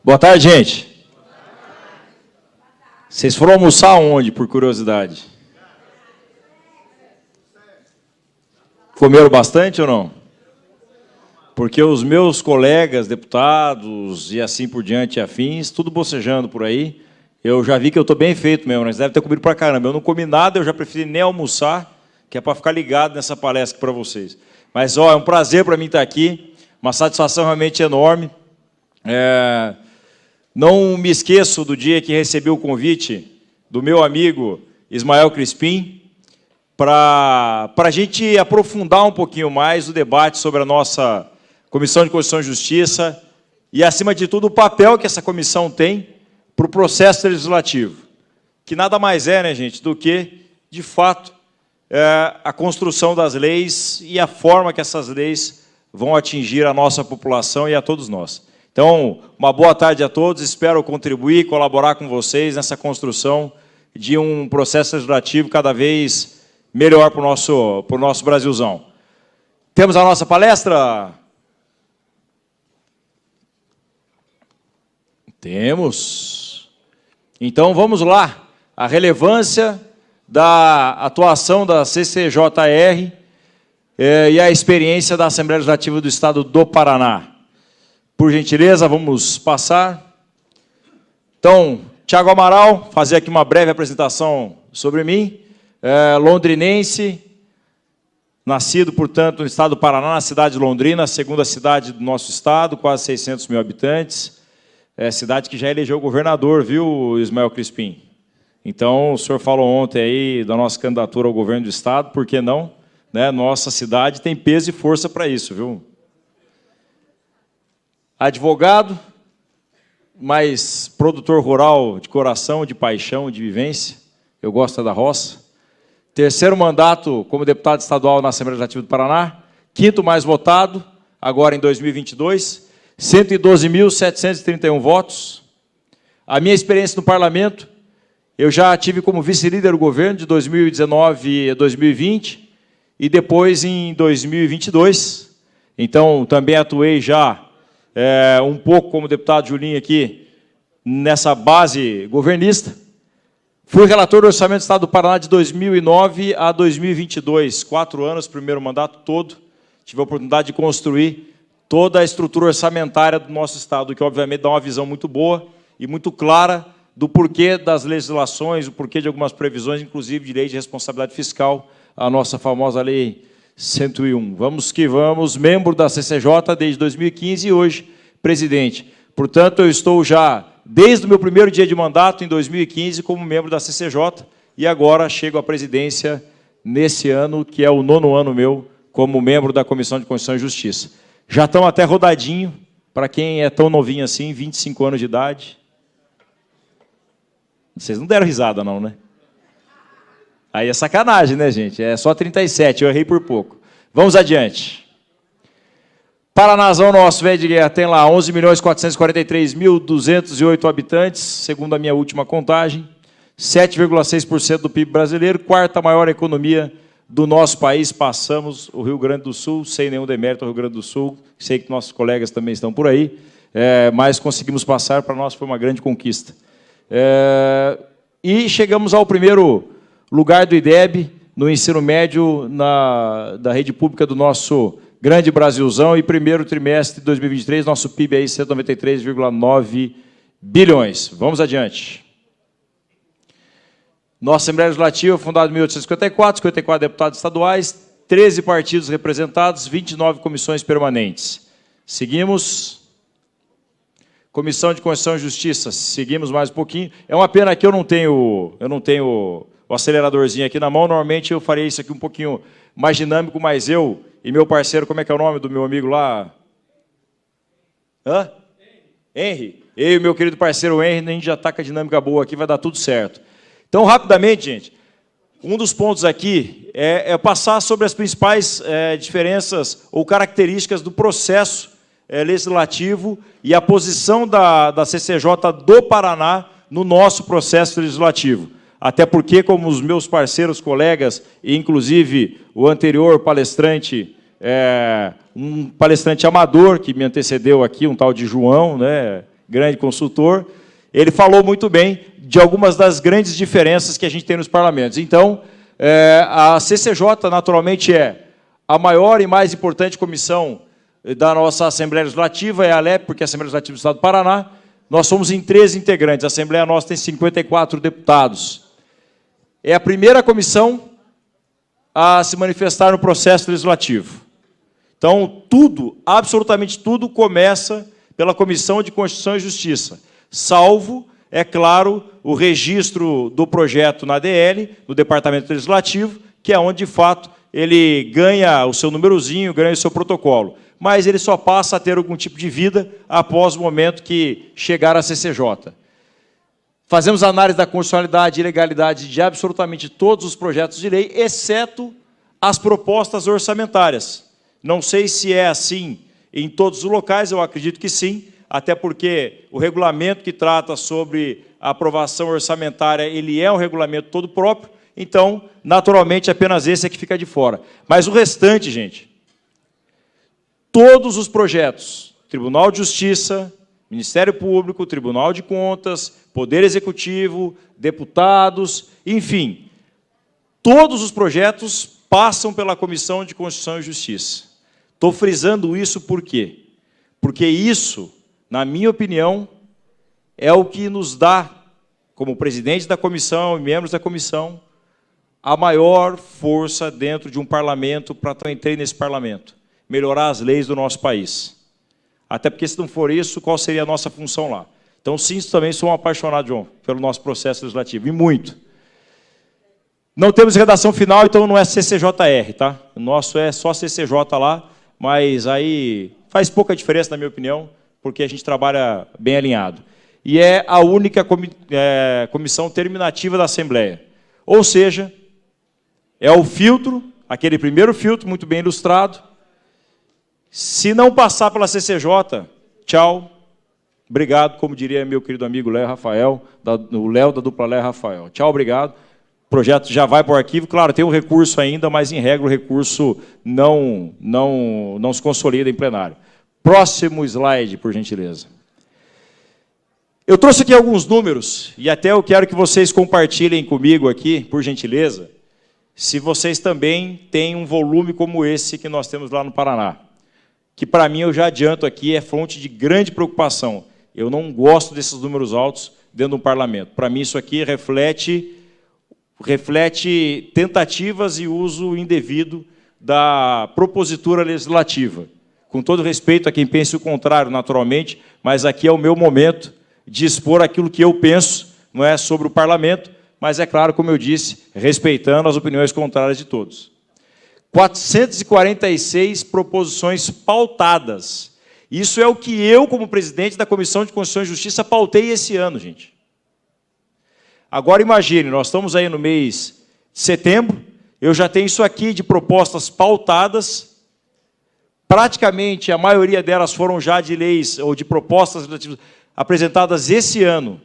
Boa tarde, gente. Vocês foram almoçar onde, por curiosidade? Comeram bastante ou não? Porque os meus colegas, deputados e assim por diante, afins, tudo bocejando por aí, eu já vi que eu estou bem feito mesmo, eles devem ter comido pra caramba. Eu não comi nada, eu já preferi nem almoçar, que é para ficar ligado nessa palestra para vocês. Mas, ó, é um prazer para mim estar aqui, uma satisfação realmente enorme. Não me esqueço do dia que recebi o convite do meu amigo Ismael Crispim para a gente aprofundar um pouquinho mais o debate sobre a nossa Comissão de Constituição e Justiça e, acima de tudo, o papel que essa comissão tem para o processo legislativo, que nada mais é, né, gente, do que, de fato, a construção das leis e a forma que essas leis vão atingir a nossa população e a todos nós. Então, uma boa tarde a todos, espero contribuir, colaborar com vocês nessa construção de um processo legislativo cada vez melhor para o nosso Brasilzão. Temos a nossa palestra? Temos. Então, vamos lá. A relevância da atuação da CCJR e a experiência da Assembleia Legislativa do Estado do Paraná. Por gentileza, vamos passar. Então, Tiago Amaral, fazer aqui uma breve apresentação sobre mim. Londrinense, nascido, portanto, no estado do Paraná, na cidade de Londrina, a segunda cidade do nosso estado, quase 600 mil habitantes. Cidade que já elegeu governador, viu, Ismael Crispim? Então, o senhor falou ontem aí da nossa candidatura ao governo do estado, por que não? Né? Nossa cidade tem peso e força para isso, viu? Advogado, mas produtor rural de coração, de paixão, de vivência. Eu gosto da roça. Terceiro mandato como deputado estadual na Assembleia Legislativa do Paraná. Quinto mais votado, agora em 2022. 112.731 votos. A minha experiência no parlamento, eu já tive como vice-líder do governo de 2019 a 2020 e depois em 2022. Então, também atuei já um pouco como deputado Julinho aqui, nessa base governista. Fui relator do Orçamento do Estado do Paraná de 2009 a 2022, 4 anos, primeiro mandato todo. Tive a oportunidade de construir toda a estrutura orçamentária do nosso Estado, que obviamente dá uma visão muito boa e muito clara do porquê das legislações, o porquê de algumas previsões, inclusive de lei de responsabilidade fiscal, a nossa famosa Lei 101. Vamos que vamos, membro da CCJ desde 2015 e hoje presidente. Portanto, eu estou já, desde o meu primeiro dia de mandato, em 2015, como membro da CCJ, e agora chego à presidência nesse ano, que é o 9º ano meu, como membro da Comissão de Constituição e Justiça. Já estão até rodadinho, para quem é tão novinho assim, 25 anos de idade. Vocês não deram risada, não, né? Aí é sacanagem, né, gente? É só 37, eu errei por pouco. Vamos adiante. Paranazão nosso, velho de guerra, tem lá 11.443.208 habitantes, segundo a minha última contagem, 7,6% do PIB brasileiro, quarta maior economia do nosso país. Passamos o Rio Grande do Sul, sem nenhum demérito ao Rio Grande do Sul, sei que nossos colegas também estão por aí, mas conseguimos passar, para nós foi uma grande conquista. E chegamos ao primeiro lugar do IDEB, no ensino médio da rede pública do nosso grande Brasilzão, e primeiro trimestre de 2023, nosso PIB aí 193,9 bilhões. Vamos adiante. Nossa Assembleia Legislativa, fundada em 1854, 54 deputados estaduais, 13 partidos representados, 29 comissões permanentes. Seguimos. Comissão de Constituição e Justiça, seguimos mais um pouquinho. É uma pena que eu não tenho o aceleradorzinho aqui na mão, normalmente eu faria isso aqui um pouquinho mais dinâmico, mas eu e meu parceiro, como é que é o nome do meu amigo lá? Hã? Henry. Eu e meu querido parceiro Henry, a gente já está com a dinâmica boa aqui, vai dar tudo certo. Então, rapidamente, gente, um dos pontos aqui é passar sobre as principais diferenças ou características do processo legislativo e a posição da CCJ do Paraná no nosso processo legislativo. Até porque, como os meus parceiros, colegas, e inclusive o anterior palestrante, um palestrante amador que me antecedeu aqui, um tal de João, né, grande consultor, ele falou muito bem de algumas das grandes diferenças que a gente tem nos parlamentos. Então, a CCJ, naturalmente, é a maior e mais importante comissão da nossa Assembleia Legislativa, é a ALEP, porque é a Assembleia Legislativa do Estado do Paraná. Nós somos em 13 integrantes, a Assembleia nossa tem 54 deputados. É a primeira comissão a se manifestar no processo legislativo. Então, tudo, absolutamente tudo, começa pela Comissão de Constituição e Justiça, salvo, é claro, o registro do projeto na ADL, no Departamento Legislativo, que é onde, de fato, ele ganha o seu númerozinho, ganha o seu protocolo. Mas ele só passa a ter algum tipo de vida após o momento que chegar à CCJ. Fazemos análise da constitucionalidade e legalidade de absolutamente todos os projetos de lei, exceto as propostas orçamentárias. Não sei se é assim em todos os locais, eu acredito que sim, até porque o regulamento que trata sobre a aprovação orçamentária, ele é um regulamento todo próprio, então, naturalmente, apenas esse é que fica de fora. Mas o restante, gente, todos os projetos, Tribunal de Justiça, Ministério Público, Tribunal de Contas, Poder Executivo, deputados, enfim, todos os projetos passam pela Comissão de Constituição e Justiça. Estou frisando isso por quê? Porque isso, na minha opinião, é o que nos dá, como presidente da comissão e membros da comissão, a maior força dentro de um parlamento para entrar nesse parlamento, melhorar as leis do nosso país. Até porque, se não for isso, qual seria a nossa função lá? Então, sim, também sou um apaixonado, João, pelo nosso processo legislativo, e muito. Não temos redação final, então não é CCJR, tá? O nosso é só CCJ lá, mas aí faz pouca diferença, na minha opinião, porque a gente trabalha bem alinhado. E é a única comissão terminativa da Assembleia. Ou seja, é o filtro, aquele primeiro filtro, muito bem ilustrado. Se não passar pela CCJ, tchau, obrigado, como diria meu querido amigo Léo Rafael, o Léo da dupla Léo Rafael. Tchau, obrigado. O projeto já vai para o arquivo. Claro, tem um recurso ainda, mas, em regra, o recurso não se consolida em plenário. Próximo slide, por gentileza. Eu trouxe aqui alguns números, e até eu quero que vocês compartilhem comigo aqui, por gentileza, se vocês também têm um volume como esse que nós temos lá no Paraná, que, para mim, eu já adianto aqui, é fonte de grande preocupação. Eu não gosto desses números altos dentro do parlamento. Para mim, isso aqui reflete tentativas e uso indevido da propositura legislativa. Com todo respeito a quem pense o contrário, naturalmente, mas aqui é o meu momento de expor aquilo que eu penso, não é sobre o parlamento, mas, é claro, como eu disse, respeitando as opiniões contrárias de todos. 446 proposições pautadas. Isso é o que eu, como presidente da Comissão de Constituição e Justiça, pautei esse ano, gente. Agora, imagine, nós estamos aí no mês de setembro, eu já tenho isso aqui de propostas pautadas, praticamente a maioria delas foram já de leis ou de propostas legislativas apresentadas esse ano.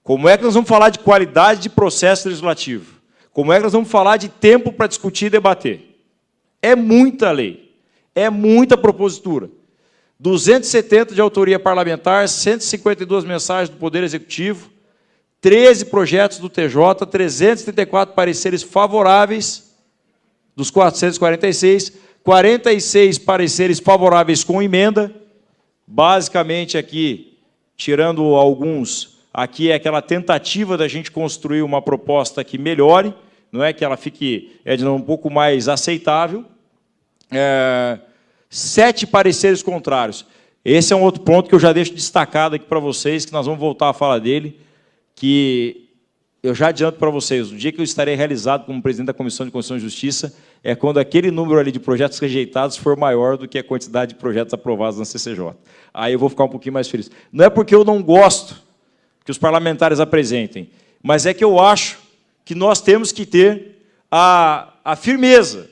Como é que nós vamos falar de qualidade de processo legislativo? Como é que nós vamos falar de tempo para discutir e debater? É muita lei, é muita propositura. 270 de autoria parlamentar, 152 mensagens do Poder Executivo, 13 projetos do TJ, 334 pareceres favoráveis, dos 446, 46 pareceres favoráveis com emenda, basicamente aqui, tirando alguns, aqui é aquela tentativa da gente construir uma proposta que melhore, não é que ela fique um pouco mais aceitável. 7 pareceres contrários. Esse é um outro ponto que eu já deixo destacado aqui para vocês, que nós vamos voltar a falar dele, que eu já adianto para vocês, o dia que eu estarei realizado como presidente da Comissão de Constituição e Justiça é quando aquele número ali de projetos rejeitados for maior do que a quantidade de projetos aprovados na CCJ. Aí eu vou ficar um pouquinho mais feliz. Não é porque eu não gosto que os parlamentares apresentem, mas é que eu acho que nós temos que ter a firmeza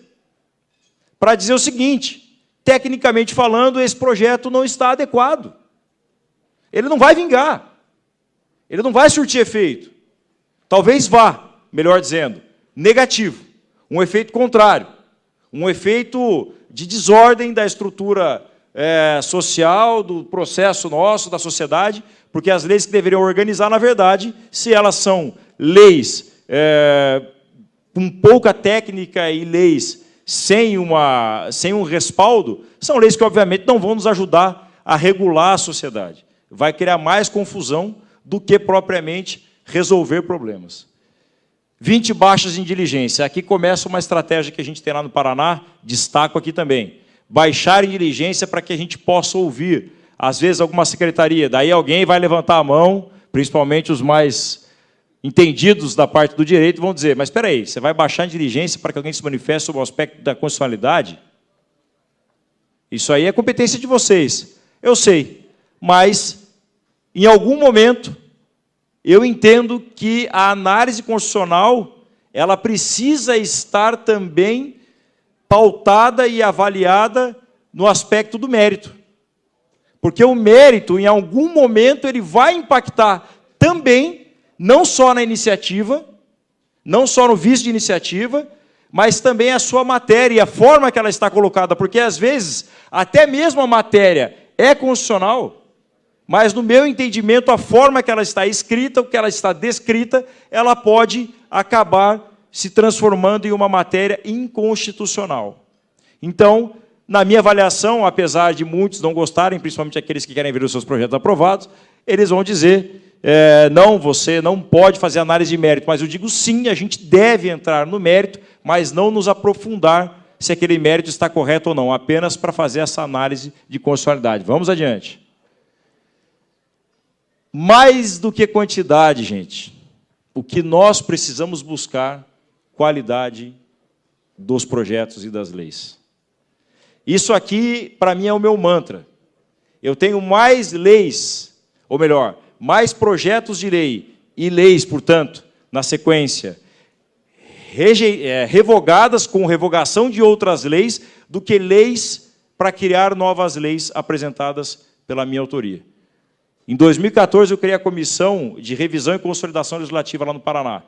para dizer o seguinte: tecnicamente falando, esse projeto não está adequado. Ele não vai vingar. Ele não vai surtir efeito. Talvez vá, melhor dizendo, negativo. Um efeito contrário. Um efeito de desordem da estrutura social, do processo nosso, da sociedade, porque as leis que deveriam organizar, na verdade, se elas são leis com pouca técnica e leis sem um respaldo, são leis que, obviamente, não vão nos ajudar a regular a sociedade. Vai criar mais confusão do que, propriamente, resolver problemas. 20 baixas em diligência. Aqui começa uma estratégia que a gente tem lá no Paraná, destaco aqui também. Baixar em diligência para que a gente possa ouvir, às vezes, alguma secretaria. Daí alguém vai levantar a mão, principalmente os mais entendidos da parte do direito, vão dizer, mas espera aí, você vai baixar em diligência para que alguém se manifeste sobre o aspecto da constitucionalidade? Isso aí é competência de vocês. Eu sei, mas, em algum momento, eu entendo que a análise constitucional ela precisa estar também pautada e avaliada no aspecto do mérito. Porque o mérito, em algum momento, ele vai impactar também, não só na iniciativa, não só no vício de iniciativa, mas também a sua matéria e a forma que ela está colocada. Porque, às vezes, até mesmo a matéria é constitucional, mas, no meu entendimento, a forma que ela está escrita, o que ela está descrita, ela pode acabar se transformando em uma matéria inconstitucional. Então, na minha avaliação, apesar de muitos não gostarem, principalmente aqueles que querem ver os seus projetos aprovados, eles vão dizer, não, você não pode fazer análise de mérito, mas eu digo sim, a gente deve entrar no mérito, mas não nos aprofundar se aquele mérito está correto ou não, apenas para fazer essa análise de constitucionalidade. Vamos adiante. Mais do que quantidade, gente, o que nós precisamos buscar, qualidade dos projetos e das leis. Isso aqui, para mim, é o meu mantra. Eu tenho mais leis, ou melhor, mais projetos de lei e leis, portanto, na sequência, revogadas com revogação de outras leis, do que leis para criar novas leis apresentadas pela minha autoria. Em 2014, eu criei a Comissão de Revisão e Consolidação Legislativa lá no Paraná.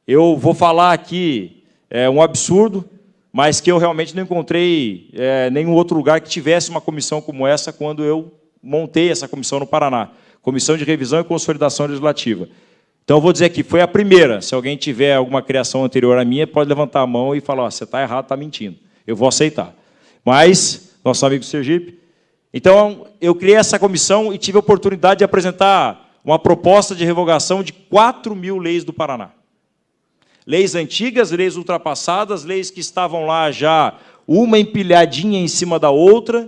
Eu vou falar aqui um absurdo, mas que eu realmente não encontrei nenhum outro lugar que tivesse uma comissão como essa quando eu montei essa comissão no Paraná. Comissão de Revisão e Consolidação Legislativa. Então, eu vou dizer aqui, foi a primeira. Se alguém tiver alguma criação anterior à minha, pode levantar a mão e falar, você está errado, está mentindo. Eu vou aceitar. Mas, nosso amigo Sergipe... Então, eu criei essa comissão e tive a oportunidade de apresentar uma proposta de revogação de 4.000 leis do Paraná. Leis antigas, leis ultrapassadas, leis que estavam lá já uma empilhadinha em cima da outra,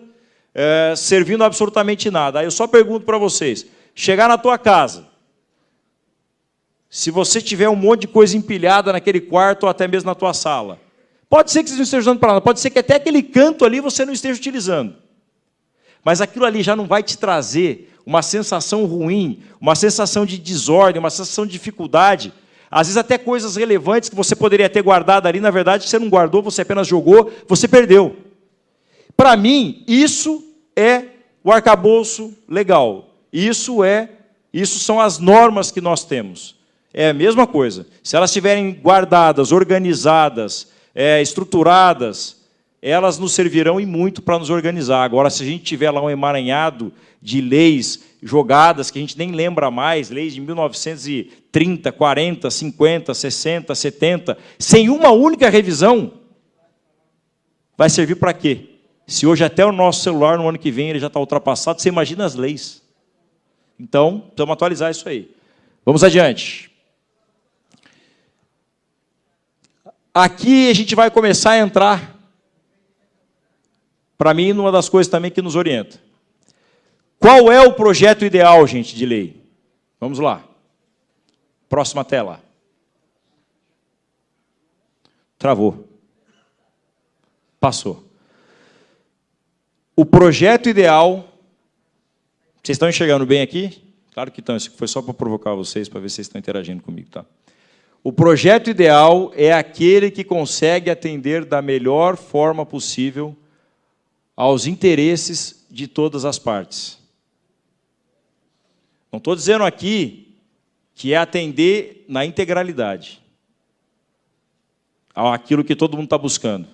servindo absolutamente nada. Aí eu só pergunto para vocês, chegar na tua casa, se você tiver um monte de coisa empilhada naquele quarto ou até mesmo na tua sala, pode ser que você não esteja usando para nada, pode ser que até aquele canto ali você não esteja utilizando. Mas aquilo ali já não vai te trazer uma sensação ruim, uma sensação de desordem, uma sensação de dificuldade. Às vezes até coisas relevantes que você poderia ter guardado ali, na verdade, você não guardou, você apenas jogou, você perdeu. Para mim, isso é o arcabouço legal. Isso são as normas que nós temos. É a mesma coisa. Se elas estiverem guardadas, organizadas, estruturadas, elas nos servirão e muito para nos organizar. Agora, se a gente tiver lá um emaranhado de leis jogadas, que a gente nem lembra mais, leis de 1930, 40, 50, 60, 70, sem uma única revisão, vai servir para quê? Se hoje até o nosso celular, no ano que vem, ele já está ultrapassado, você imagina as leis. Então, precisamos atualizar isso aí. Vamos adiante. Aqui a gente vai começar a entrar, para mim, numa das coisas também que nos orienta. Qual é o projeto ideal, gente, de lei? Vamos lá. Próxima tela. Travou. Passou. O projeto ideal... Vocês estão enxergando bem aqui? Claro que estão. Isso foi só para provocar vocês, para ver se vocês estão interagindo comigo. Tá? O projeto ideal é aquele que consegue atender da melhor forma possível aos interesses de todas as partes. Não estou dizendo aqui que é atender na integralidade àquilo que todo mundo está buscando.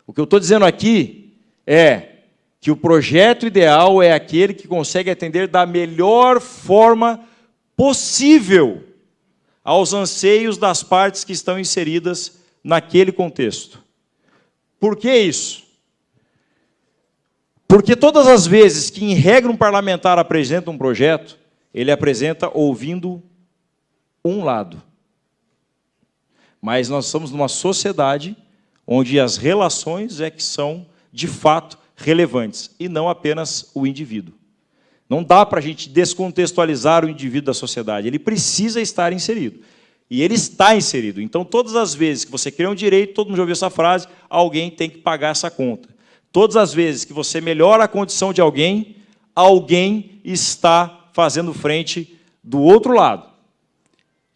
O que eu estou dizendo aqui é que o projeto ideal é aquele que consegue atender da melhor forma possível aos anseios das partes que estão inseridas naquele contexto. Por que isso? Porque todas as vezes que, em regra, um parlamentar apresenta um projeto, ele apresenta ouvindo um lado. Mas nós estamos numa sociedade onde as relações é que são, de fato, relevantes, e não apenas o indivíduo. Não dá para a gente descontextualizar o indivíduo da sociedade, ele precisa estar inserido. E ele está inserido. Então, todas as vezes que você cria um direito, todo mundo já ouviu essa frase, alguém tem que pagar essa conta. Todas as vezes que você melhora a condição de alguém, alguém está fazendo frente do outro lado.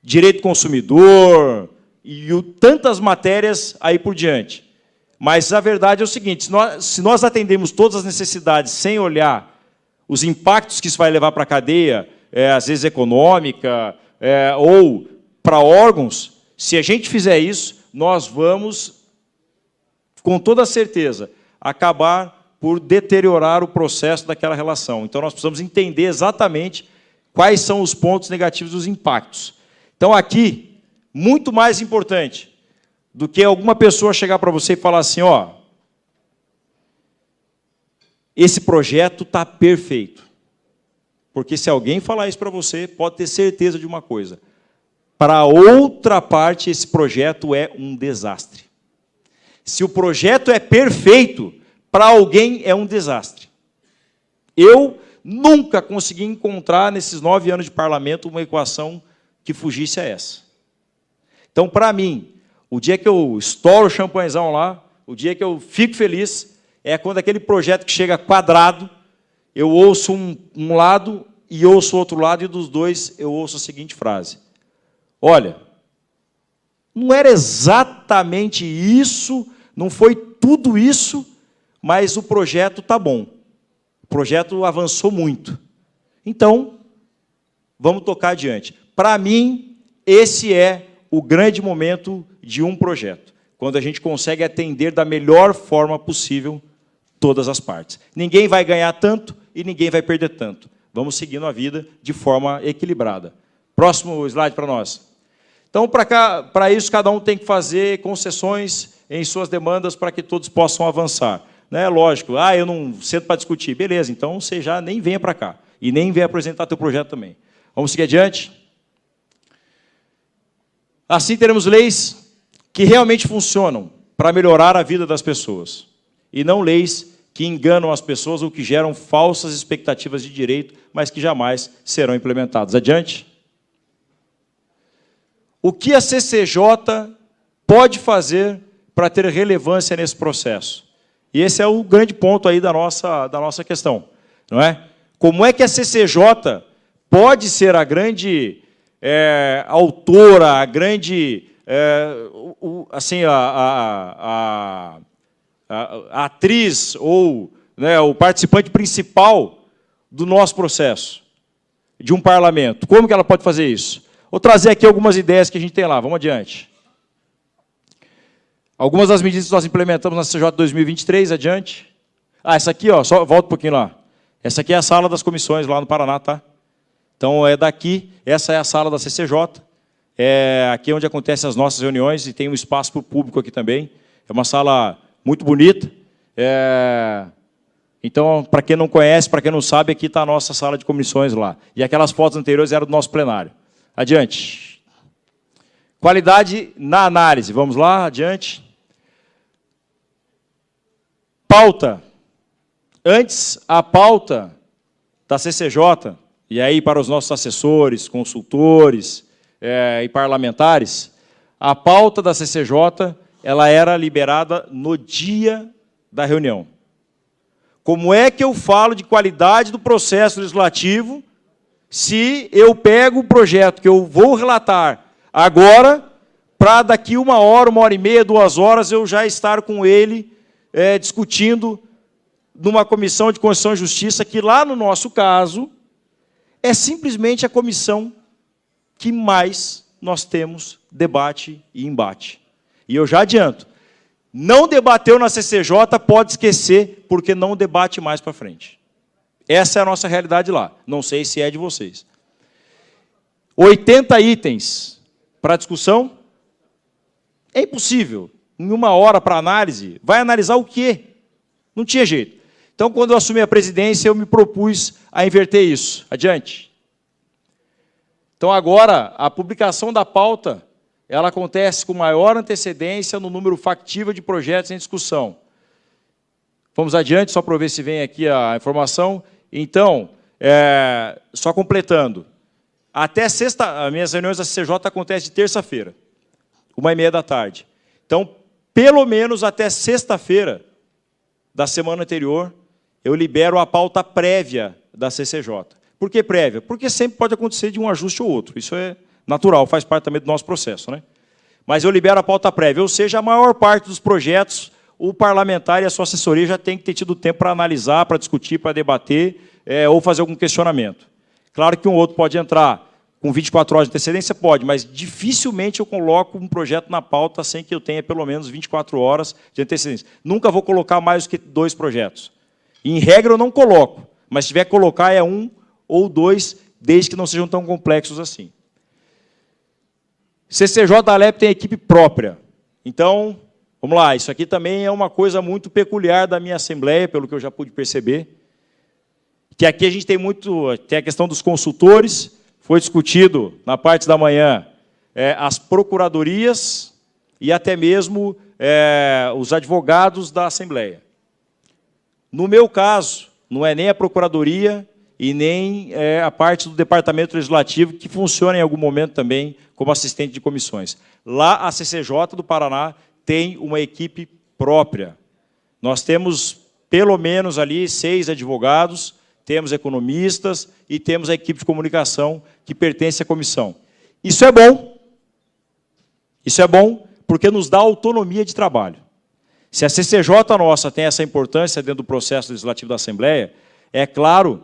Direito do consumidor e tantas matérias aí por diante. Mas a verdade é o seguinte, se nós atendemos todas as necessidades sem olhar os impactos que isso vai levar para a cadeia, às vezes econômica, ou para órgãos, se a gente fizer isso, nós vamos, com toda certeza, acabar por deteriorar o processo daquela relação. Então, nós precisamos entender exatamente quais são os pontos negativos dos impactos. Então, aqui, muito mais importante do que alguma pessoa chegar para você e falar assim, ó, esse projeto está perfeito. Porque se alguém falar isso para você, pode ter certeza de uma coisa. Para outra parte, esse projeto é um desastre. Se o projeto é perfeito, para alguém é um desastre. Eu nunca consegui encontrar, nesses 9 anos de parlamento, uma equação que fugisse a essa. Então, para mim, o dia que eu estouro o champanhezão lá, o dia que eu fico feliz, é quando aquele projeto que chega quadrado, eu ouço um lado e ouço o outro lado, e dos dois eu ouço a seguinte frase. Olha, não era exatamente isso, não foi tudo isso, mas o projeto está bom. O projeto avançou muito. Então, vamos tocar adiante. Para mim, esse é o grande momento de um projeto, quando a gente consegue atender da melhor forma possível todas as partes. Ninguém vai ganhar tanto e ninguém vai perder tanto. Vamos seguindo a vida de forma equilibrada. Próximo slide para nós. Então, para isso, cada um tem que fazer concessões em suas demandas para que todos possam avançar. Não é lógico, eu não sento para discutir. Beleza, então você já nem venha para cá. E nem venha apresentar teu projeto também. Vamos seguir adiante? Assim, teremos leis que realmente funcionam para melhorar a vida das pessoas. E não leis que enganam as pessoas ou que geram falsas expectativas de direito, mas que jamais serão implementadas. Adiante? O que a CCJ pode fazer para ter relevância nesse processo? E esse é o grande ponto aí da nossa questão, não é? Como é que a CCJ pode ser a grande autora, a grande assim, a atriz ou, né, o participante principal do nosso processo, de um parlamento? Como que ela pode fazer isso? Vou trazer aqui algumas ideias que a gente tem lá. Vamos adiante. Algumas das medidas que nós implementamos na CCJ 2023, adiante. Essa aqui, ó, só volta um pouquinho lá. Essa aqui é a sala das comissões lá no Paraná, tá? Então, é daqui, essa é a sala da CCJ. É aqui onde acontecem as nossas reuniões e tem um espaço para o público aqui também. É uma sala muito bonita. Então, para quem não conhece, para quem não sabe, aqui está a nossa sala de comissões lá. E aquelas fotos anteriores eram do nosso plenário. Adiante. Qualidade na análise. Vamos lá, adiante. Pauta. Antes, a pauta da CCJ, e aí para os nossos assessores, consultores e parlamentares, a pauta da CCJ ela era liberada no dia da reunião. Como é que eu falo de qualidade do processo legislativo se eu pego o projeto que eu vou relatar agora, para daqui 1 hora e meia, 2 horas, eu já estar com ele discutindo numa comissão de Constituição e Justiça, que lá no nosso caso, é simplesmente a comissão que mais nós temos debate e embate. E eu já adianto, Não debateu na CCJ, pode esquecer, porque não debate mais para frente. Essa é a nossa realidade lá. Não sei se é de vocês. 80 itens para discussão. É impossível. Em 1 hora para análise, vai analisar o quê? Não tinha jeito. Então, quando eu assumi a presidência, eu me propus a inverter isso. Adiante. Então, agora, a publicação da pauta, ela acontece com maior antecedência no número factível de projetos em discussão. Vamos adiante, só para ver se vem aqui a informação. Então, só completando, até sexta, as minhas reuniões da CCJ acontecem de terça-feira, 13h30 da tarde. Então, pelo menos até sexta-feira da semana anterior, eu libero a pauta prévia da CCJ. Por que prévia? Porque sempre pode acontecer de um ajuste ou outro. Isso é natural, faz parte também do nosso processo, né? Mas eu libero a pauta prévia, ou seja, a maior parte dos projetos, o parlamentar e a sua assessoria já tem que ter tido tempo para analisar, para discutir, para debater, ou fazer algum questionamento. Claro que um outro pode entrar com 24 horas de antecedência, pode, mas dificilmente eu coloco um projeto na pauta sem que eu tenha pelo menos 24 horas de antecedência. Nunca vou colocar mais do que 2 projetos. Em regra, eu não coloco, mas se tiver que colocar, é 1 ou 2, desde que não sejam tão complexos assim. CCJ-Alep tem equipe própria. Então, vamos lá, isso aqui também é uma coisa muito peculiar da minha Assembleia, pelo que eu já pude perceber, que aqui a gente tem a questão dos consultores, foi discutido na parte da manhã as procuradorias e até mesmo os advogados da Assembleia. No meu caso, não é nem a procuradoria e nem a parte do departamento legislativo, que funciona em algum momento também como assistente de comissões. Lá, a CCJ do Paraná tem uma equipe própria. Nós temos, pelo menos, ali 6 advogados, temos economistas e temos a equipe de comunicação que pertence à comissão. Isso é bom. Isso é bom porque nos dá autonomia de trabalho. Se a CCJ nossa tem essa importância dentro do processo legislativo da Assembleia, é claro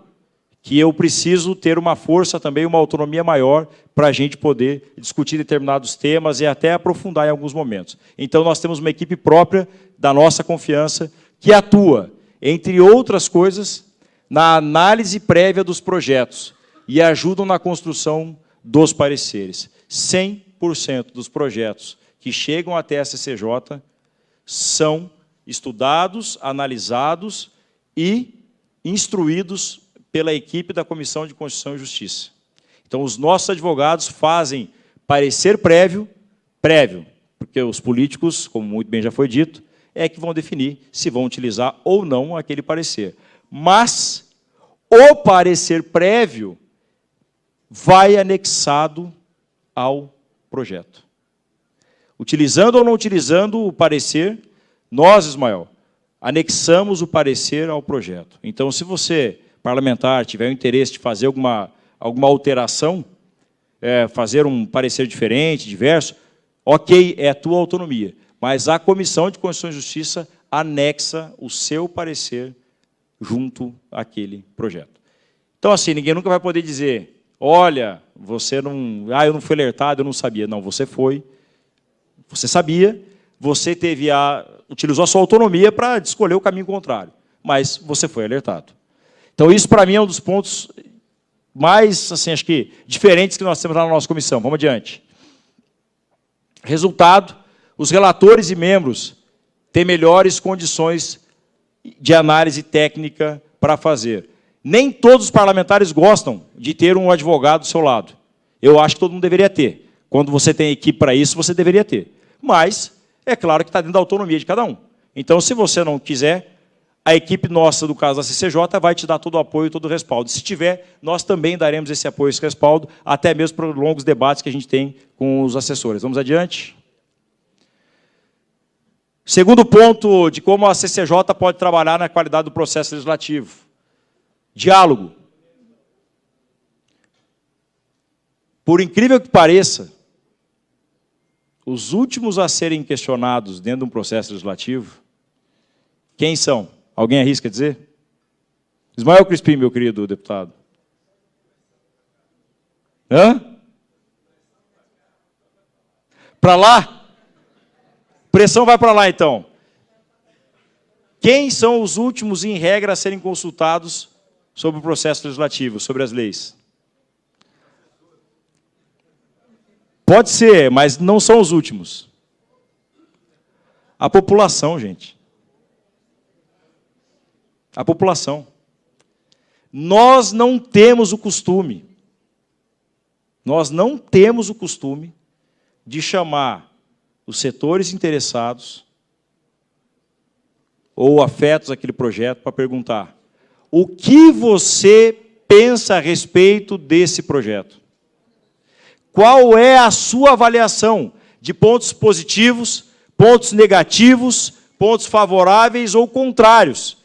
que eu preciso ter uma força também, uma autonomia maior para a gente poder discutir determinados temas e até aprofundar em alguns momentos. Então, nós temos uma equipe própria da nossa confiança que atua, entre outras coisas, na análise prévia dos projetos e ajudam na construção dos pareceres. 100% dos projetos que chegam até a CCJ são estudados, analisados e instruídos pela equipe da Comissão de Constituição e Justiça. Então, os nossos advogados fazem parecer prévio, porque os políticos, como muito bem já foi dito, é que vão definir se vão utilizar ou não aquele parecer. Mas o parecer prévio vai anexado ao projeto. Utilizando ou não utilizando o parecer, nós, Ismael, anexamos o parecer ao projeto. Então, se você, parlamentar, tiver o interesse de fazer alguma alteração, fazer um parecer diferente, diverso, ok, é a tua autonomia. Mas a Comissão de Constituição e Justiça anexa o seu parecer junto àquele projeto. Então, assim, ninguém nunca vai poder dizer, olha, você não... eu não fui alertado, eu não sabia. Não, você foi, você sabia, você utilizou a sua autonomia para escolher o caminho contrário, mas você foi alertado. Então, isso, para mim, é um dos pontos mais, assim, acho que, diferentes que nós temos lá na nossa comissão. Vamos adiante. Resultado, os relatores e membros têm melhores condições de análise técnica para fazer. Nem todos os parlamentares gostam de ter um advogado do seu lado. Eu acho que todo mundo deveria ter. Quando você tem equipe para isso, você deveria ter. Mas, é claro que está dentro da autonomia de cada um. Então, se você não quiser, a equipe nossa, do caso da CCJ, vai te dar todo o apoio, todo o respaldo. Se tiver, nós também daremos esse apoio, esse respaldo, até mesmo para os longos debates que a gente tem com os assessores. Vamos adiante? Segundo ponto de como a CCJ pode trabalhar na qualidade do processo legislativo. Diálogo. Por incrível que pareça, os últimos a serem questionados dentro de um processo legislativo, quem são? Alguém arrisca dizer? Ismael Crispim, meu querido deputado. Hã? Para lá? Pressão vai para lá, então. Quem são os últimos, em regra, a serem consultados sobre o processo legislativo, sobre as leis? Pode ser, mas não são os últimos. A população, gente. A população. Nós não temos o costume, de chamar os setores interessados ou afetos àquele projeto para perguntar: o que você pensa a respeito desse projeto? Qual é a sua avaliação de pontos positivos, pontos negativos, pontos favoráveis ou contrários?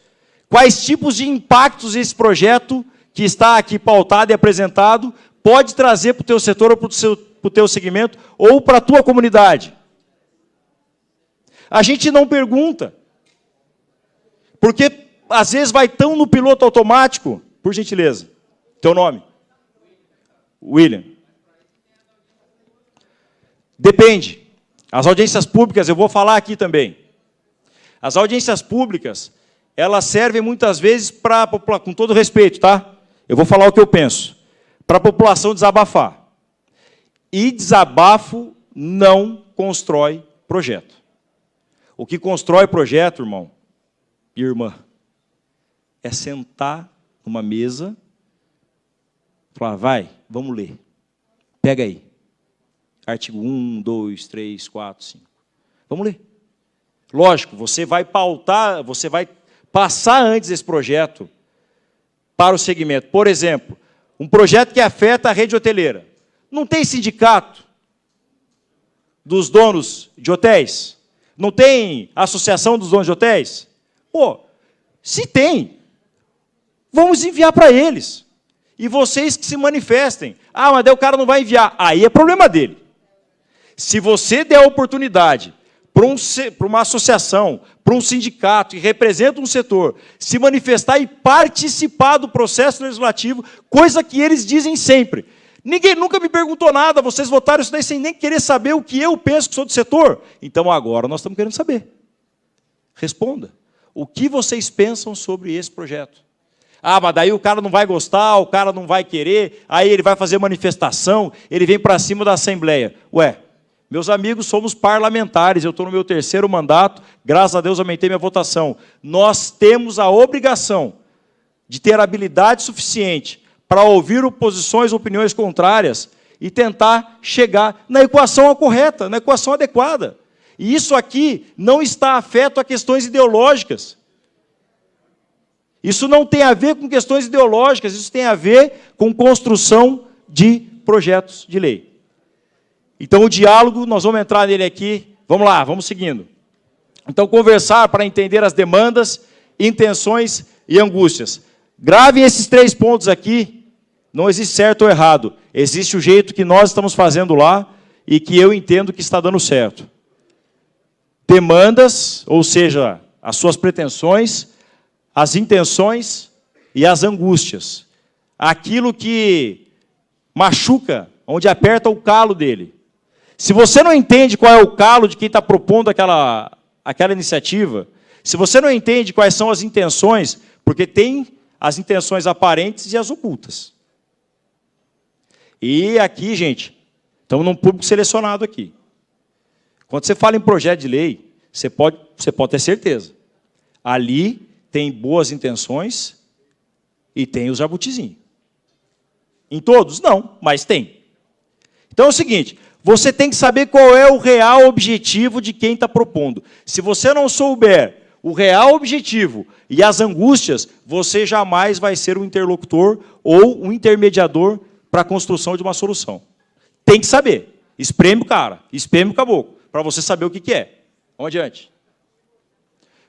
Quais tipos de impactos esse projeto, que está aqui pautado e apresentado, pode trazer para o teu setor, ou para o teu segmento, ou para a tua comunidade? A gente não pergunta, porque às vezes vai tão no piloto automático. Por gentileza, teu nome? William. Depende. As audiências públicas, eu vou falar aqui também. As audiências públicas, elas servem muitas vezes para, com todo respeito, tá? Eu vou falar o que eu penso. Para a população desabafar. E desabafo não constrói projeto. O que constrói projeto, irmão e irmã, é sentar numa mesa, falar: vai, vamos ler. Pega aí. Artigo 1, 2, 3, 4, 5. Vamos ler. Lógico, você vai pautar, você vai passar antes esse projeto para o segmento. Por exemplo, um projeto que afeta a rede hoteleira. Não tem sindicato dos donos de hotéis? Não tem associação dos donos de hotéis? Pô, se tem, vamos enviar para eles. E vocês que se manifestem. Ah, mas daí o cara não vai enviar. Aí é problema dele. Se você der a oportunidade para uma associação, para um sindicato que representa um setor, se manifestar e participar do processo legislativo, coisa que eles dizem sempre. Ninguém nunca me perguntou nada, vocês votaram isso daí sem nem querer saber o que eu penso que sou do setor. Então agora nós estamos querendo saber. Responda. O que vocês pensam sobre esse projeto? Ah, mas daí o cara não vai gostar, o cara não vai querer, aí ele vai fazer manifestação, ele vem para cima da Assembleia. Ué, meus amigos, somos parlamentares, eu estou no meu 3º mandato, graças a Deus aumentei minha votação. Nós temos a obrigação de ter habilidade suficiente para ouvir oposições, opiniões contrárias e tentar chegar na equação correta, na equação adequada. E isso aqui não está afeto a questões ideológicas. Isso não tem a ver com questões ideológicas, isso tem a ver com construção de projetos de lei. Então, o diálogo, nós vamos entrar nele aqui. Vamos lá, vamos seguindo. Então, conversar para entender as demandas, intenções e angústias. Gravem esses 3 pontos aqui. Não existe certo ou errado. Existe o jeito que nós estamos fazendo lá e que eu entendo que está dando certo. Demandas, ou seja, as suas pretensões, as intenções e as angústias. Aquilo que machuca, onde aperta o calo dele. Se você não entende qual é o calo de quem está propondo aquela iniciativa, se você não entende quais são as intenções, porque tem as intenções aparentes e as ocultas. E aqui, gente, estamos num público selecionado aqui. Quando você fala em projeto de lei, você pode ter certeza. Ali tem boas intenções e tem os jabutizinhos. Em todos? Não, mas tem. Então é o seguinte, você tem que saber qual é o real objetivo de quem está propondo. Se você não souber o real objetivo e as angústias, você jamais vai ser um interlocutor ou um intermediador para a construção de uma solução. Tem que saber. Espreme o cara, espreme o caboclo, para você saber o que é. Vamos adiante.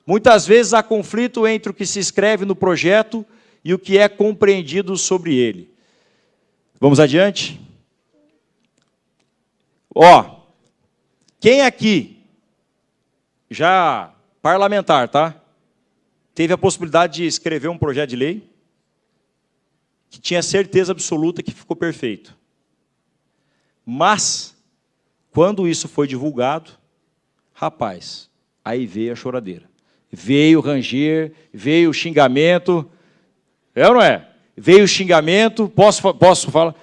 Muitas vezes há conflito entre o que se escreve no projeto e o que é compreendido sobre ele. Vamos adiante? Ó, quem aqui, já parlamentar, tá? Teve a possibilidade de escrever um projeto de lei que tinha certeza absoluta que ficou perfeito. Mas, quando isso foi divulgado, rapaz, aí veio a choradeira. Veio ranger, veio xingamento. É ou não é? Veio xingamento, posso falar?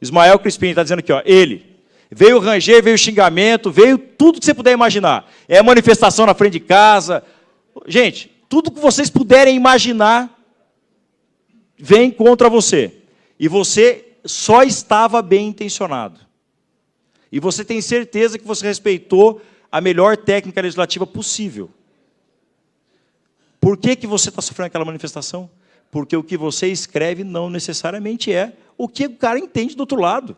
Ismael Crispim está dizendo aqui, ó, ele. Veio ranger, veio xingamento, veio tudo que você puder imaginar. É manifestação na frente de casa. Gente, tudo que vocês puderem imaginar vem contra você. E você só estava bem intencionado. E você tem certeza que você respeitou a melhor técnica legislativa possível. Por que você está sofrendo aquela manifestação? Porque o que você escreve não necessariamente é o que o cara entende do outro lado.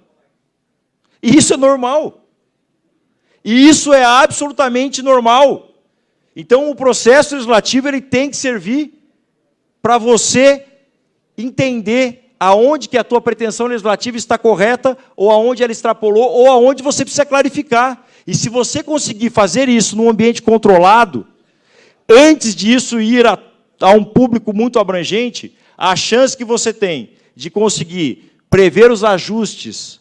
E isso é normal. E isso é absolutamente normal. Então, o processo legislativo ele tem que servir para você entender aonde que a tua pretensão legislativa está correta, ou aonde ela extrapolou, ou aonde você precisa clarificar. E se você conseguir fazer isso num ambiente controlado, antes disso ir a um público muito abrangente, a chance que você tem de conseguir prever os ajustes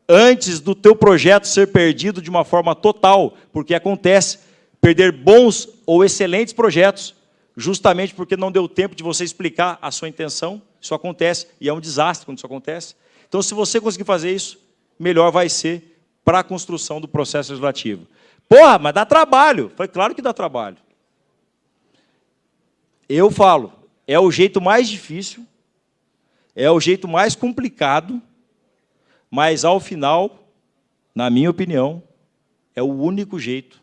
antes do teu projeto ser perdido de uma forma total, porque acontece perder bons ou excelentes projetos, justamente porque não deu tempo de você explicar a sua intenção. Isso acontece, e é um desastre quando isso acontece. Então, se você conseguir fazer isso, melhor vai ser para a construção do processo legislativo. Porra, mas dá trabalho. Foi claro que dá trabalho. Eu falo, é o jeito mais difícil, é o jeito mais complicado, mas, ao final, na minha opinião, é o único jeito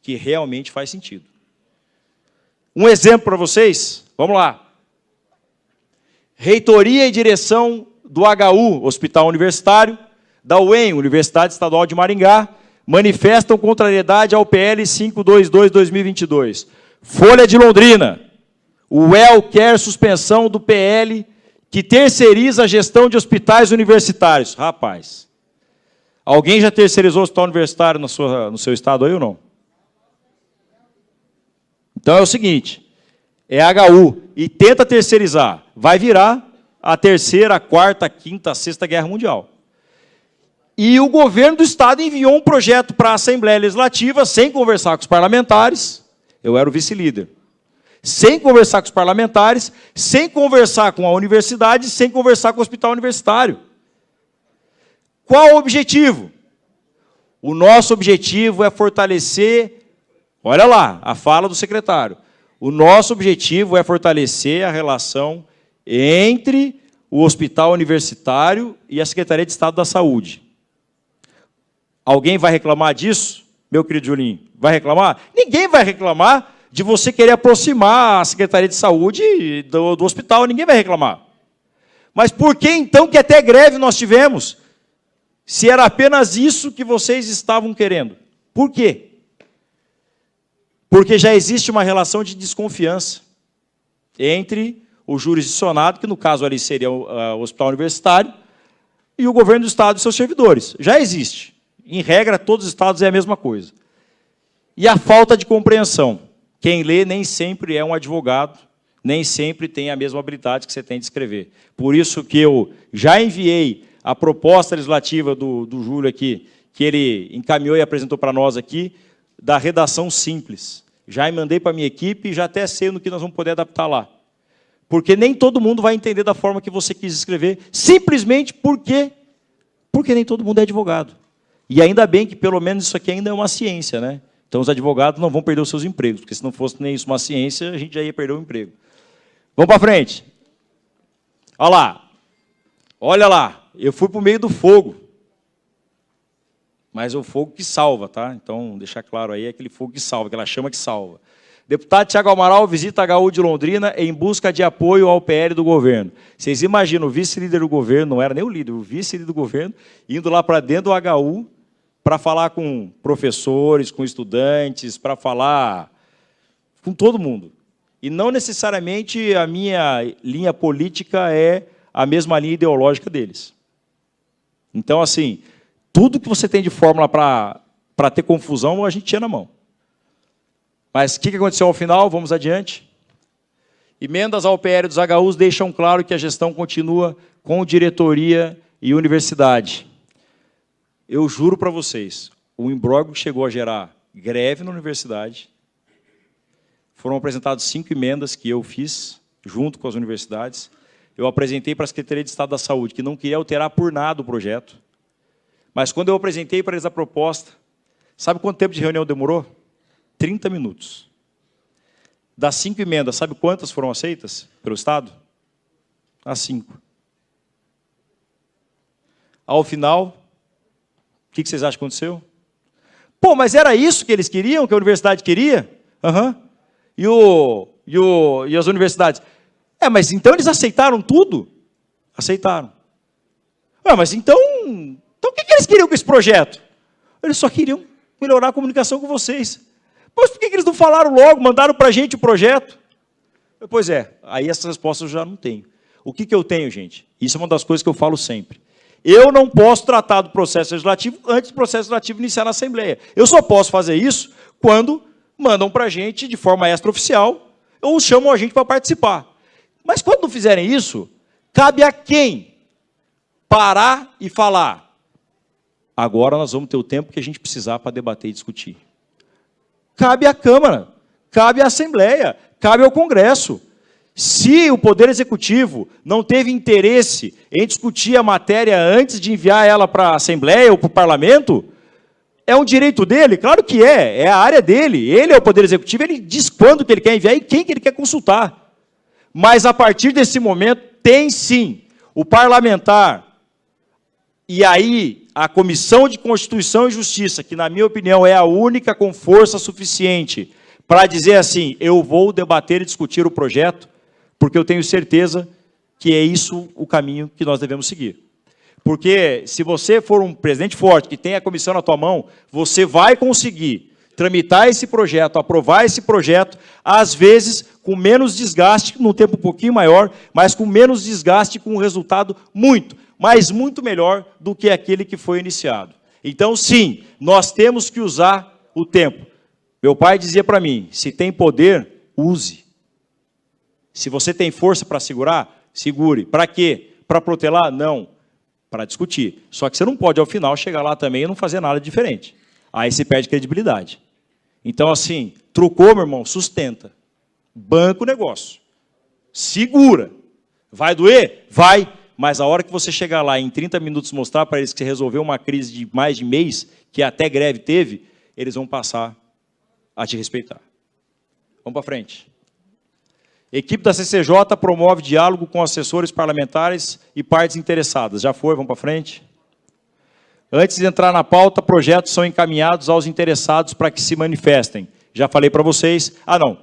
que realmente faz sentido. Um exemplo para vocês, vamos lá. Reitoria e direção do HU, Hospital Universitário, da UEM, Universidade Estadual de Maringá, manifestam contrariedade ao PL 522/2022. Folha de Londrina. O UEL quer suspensão do PL que terceiriza a gestão de hospitais universitários. Rapaz, alguém já terceirizou o hospital universitário no seu estado aí ou não? Então é o seguinte, é HU e tenta terceirizar, vai virar a terceira, a quarta, a quinta, a sexta guerra mundial. E o governo do estado enviou um projeto para a Assembleia Legislativa, sem conversar com os parlamentares, eu era o vice-líder, sem conversar com os parlamentares, sem conversar com a universidade, sem conversar com o hospital universitário. Qual o objetivo? O nosso objetivo é fortalecer, olha lá, a fala do secretário, o nosso objetivo é fortalecer a relação entre o hospital universitário e a Secretaria de Estado da Saúde. Alguém vai reclamar disso, meu querido Julinho? Vai reclamar? Ninguém vai reclamar de você querer aproximar a Secretaria de Saúde do hospital, ninguém vai reclamar. Mas por que então que até greve nós tivemos? Se era apenas isso que vocês estavam querendo. Por quê? Porque já existe uma relação de desconfiança entre o jurisdicionado, que no caso ali seria o hospital universitário, e o governo do estado e seus servidores. Já existe. Em regra, todos os estados é a mesma coisa. E a falta de compreensão. Quem lê nem sempre é um advogado, nem sempre tem a mesma habilidade que você tem de escrever. Por isso que eu já enviei a proposta legislativa do Júlio aqui, que ele encaminhou e apresentou para nós aqui, da redação simples. Já mandei para a minha equipe e já até sei no que nós vamos poder adaptar lá. Porque nem todo mundo vai entender da forma que você quis escrever, simplesmente porque nem todo mundo é advogado. E ainda bem que, pelo menos, isso aqui ainda é uma ciência, né? Então, os advogados não vão perder os seus empregos, porque se não fosse nem isso uma ciência, a gente já ia perder o emprego. Vamos para frente. Olha lá. Olha lá. Eu fui para o meio do fogo. Mas é o fogo que salva, tá? Então, deixar claro aí, é aquele fogo que salva, aquela chama que salva. Deputado Thiago Amaral visita a HU de Londrina em busca de apoio ao PL do governo. Vocês imaginam, o vice-líder do governo, não era nem o líder, o vice-líder do governo, indo lá para dentro do HU para falar com professores, com estudantes, para falar com todo mundo. E não necessariamente a minha linha política é a mesma linha ideológica deles. Então, assim, tudo que você tem de fórmula para ter confusão, a gente tinha na mão. Mas o que aconteceu ao final? Vamos adiante. Emendas ao PL dos HUs deixam claro que a gestão continua com diretoria e universidade. Eu juro para vocês, o imbróglio chegou a gerar greve na universidade, foram apresentadas 5 emendas que eu fiz, junto com as universidades. Eu apresentei para a Secretaria de Estado da Saúde, que não queria alterar por nada o projeto. Mas quando eu apresentei para eles a proposta, sabe quanto tempo de reunião demorou? 30 minutos. Das 5 emendas, sabe quantas foram aceitas pelo Estado? As 5. Ao final, o que vocês acham que aconteceu? Pô, mas era isso que eles queriam, que a universidade queria? Uhum. E as universidades? Mas então eles aceitaram tudo? Aceitaram. Mas então o que eles queriam com esse projeto? Eles só queriam melhorar a comunicação com vocês. Mas por que eles não falaram logo, mandaram para a gente o projeto? Pois é, aí essas respostas eu já não tenho. O que eu tenho, gente? Isso é uma das coisas que eu falo sempre. Eu não posso tratar do processo legislativo antes do processo legislativo iniciar na Assembleia. Eu só posso fazer isso quando mandam para a gente de forma extraoficial ou chamam a gente para participar. Mas quando não fizerem isso, cabe a quem parar e falar: agora nós vamos ter o tempo que a gente precisar para debater e discutir. Cabe à Câmara, cabe à Assembleia, cabe ao Congresso. Se o Poder Executivo não teve interesse em discutir a matéria antes de enviar ela para a Assembleia ou para o Parlamento, é um direito dele? Claro que é a área dele. Ele é o Poder Executivo, ele diz quando que ele quer enviar e quem que ele quer consultar. Mas, a partir desse momento, tem sim o parlamentar e aí a Comissão de Constituição e Justiça, que, na minha opinião, é a única com força suficiente para dizer assim: eu vou debater e discutir o projeto, porque eu tenho certeza que é isso o caminho que nós devemos seguir. Porque se você for um presidente forte, que tem a comissão na tua mão, você vai conseguir tramitar esse projeto, aprovar esse projeto, às vezes com menos desgaste, num tempo um pouquinho maior, mas com menos desgaste, com um resultado muito, mas muito melhor do que aquele que foi iniciado. Então, sim, nós temos que usar o tempo. Meu pai dizia para mim: se tem poder, use. Se você tem força para segurar, segure. Para quê? Para protelar? Não. Para discutir. Só que você não pode, ao final, chegar lá também e não fazer nada diferente. Aí você perde credibilidade. Então, assim, trucou, meu irmão, sustenta. Banca o negócio. Segura. Vai doer? Vai. Mas a hora que você chegar lá em 30 minutos mostrar para eles que você resolveu uma crise de mais de mês, que até greve teve, eles vão passar a te respeitar. Vamos para frente. Equipe da CCJ promove diálogo com assessores parlamentares e partes interessadas. Já foi, vamos para frente. Antes de entrar na pauta, projetos são encaminhados aos interessados para que se manifestem. Já falei para vocês. Não.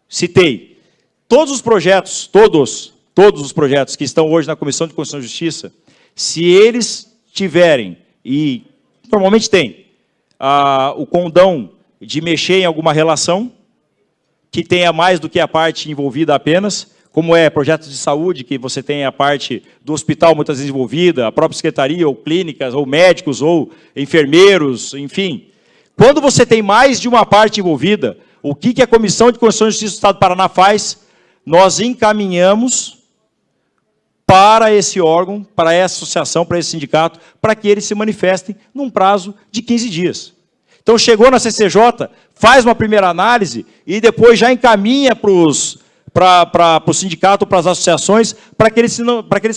Citei. Todos os projetos, todos os projetos que estão hoje na Comissão de Constituição e Justiça, se eles tiverem, e normalmente tem, o condão de mexer em alguma relação, que tenha mais do que a parte envolvida apenas, como é projetos de saúde, que você tem a parte do hospital muitas vezes envolvida, a própria secretaria, ou clínicas, ou médicos, ou enfermeiros, enfim. Quando você tem mais de uma parte envolvida, o que a Comissão de Constituição e Justiça do Estado do Paraná faz? Nós encaminhamos para esse órgão, para essa associação, para esse sindicato, para que eles se manifestem num prazo de 15 dias. Então, chegou na CCJ, faz uma primeira análise e depois já encaminha para o sindicato, para as associações, para que eles se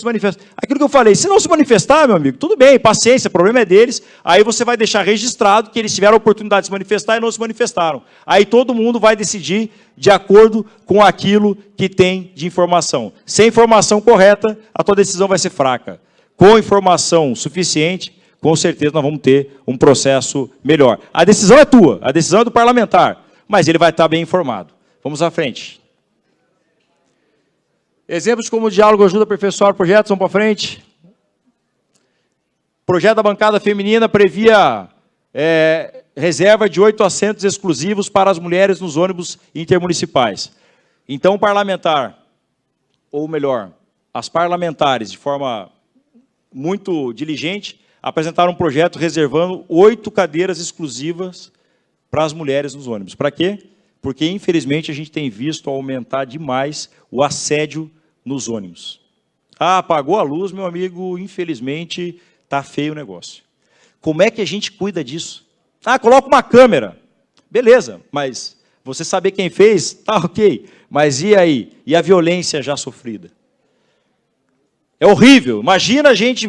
manifestem. Aquilo que eu falei, se não se manifestar, meu amigo, tudo bem, paciência, o problema é deles, aí você vai deixar registrado que eles tiveram a oportunidade de se manifestar e não se manifestaram. Aí todo mundo vai decidir de acordo com aquilo que tem de informação. Sem informação correta, a tua decisão vai ser fraca. Com informação suficiente, com certeza nós vamos ter um processo melhor. A decisão é tua, a decisão é do parlamentar, mas ele vai estar bem informado. Vamos à frente. Exemplos como o diálogo ajuda a aperfeiçoar projetos, vamos para frente. Projeto da bancada feminina previa reserva de 8 assentos exclusivos para as mulheres nos ônibus intermunicipais. Então, o parlamentar, ou melhor, as parlamentares, de forma muito diligente, apresentaram um projeto reservando 8 cadeiras exclusivas para as mulheres nos ônibus. Para quê? Porque, infelizmente, a gente tem visto aumentar demais o assédio nos ônibus. Apagou a luz, meu amigo, infelizmente, está feio o negócio. Como é que a gente cuida disso? Coloca uma câmera. Beleza, mas Você saber quem fez, tá ok. Mas e aí? E a violência já sofrida? É horrível. Imagina a gente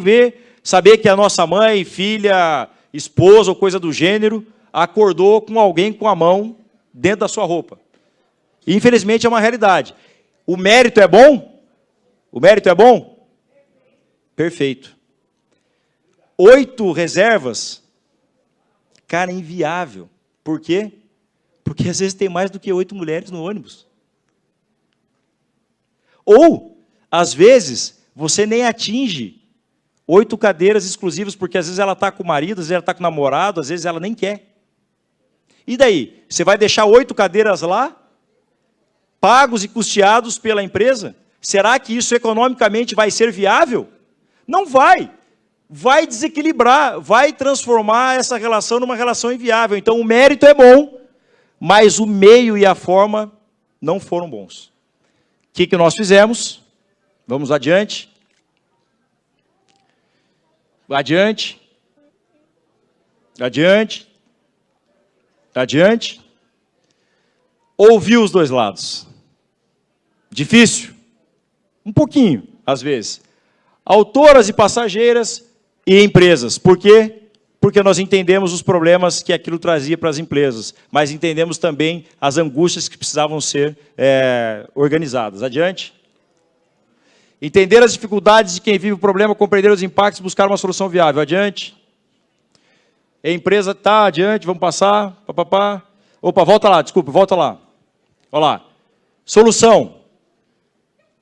saber que a nossa mãe, filha, esposa ou coisa do gênero acordou com alguém com a mão dentro da sua roupa. E, infelizmente, é uma realidade. O mérito é bom? O mérito é bom? Perfeito. 8 reservas? Cara, é inviável. Por quê? Porque, às vezes, tem mais do que 8 mulheres no ônibus. Ou, às vezes, você nem atinge 8 cadeiras exclusivas, porque, às vezes, ela está com o marido, às vezes, ela está com o namorado, às vezes, ela nem quer. E daí? Você vai deixar 8 cadeiras lá, pagos e custeados pela empresa? Será que isso economicamente vai ser viável? Não vai. Vai desequilibrar, vai transformar essa relação numa relação inviável. Então, o mérito é bom, mas o meio e a forma não foram bons. O que nós fizemos? Vamos adiante. Adiante. Adiante. Adiante. Ouvir os dois lados. Difícil? Um pouquinho, às vezes. Autoras e passageiras e empresas. Por quê? Porque nós entendemos os problemas que aquilo trazia para as empresas, mas entendemos também as angústias que precisavam ser organizadas. Adiante. Entender as dificuldades de quem vive o problema, compreender os impactos, buscar uma solução viável. Adiante. A empresa está adiante, vamos passar. Papapá. Opa, volta lá, desculpa, volta lá. Olha lá. Solução.